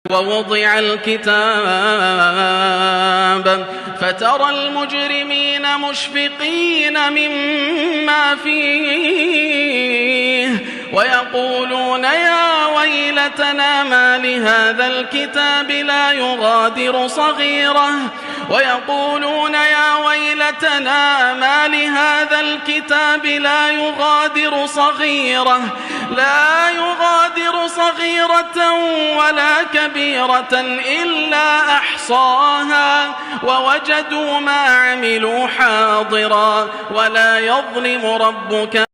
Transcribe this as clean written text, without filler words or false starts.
ووضع الكتاب فترى المجرمين مشفقين مما فيه ويقولون يا ويلتنا ما لهذا الكتاب لا يغادر صغيرة ولا كبيرة إلا أحصاها ووجدوا ما عملوا حاضرا ولا يظلم ربك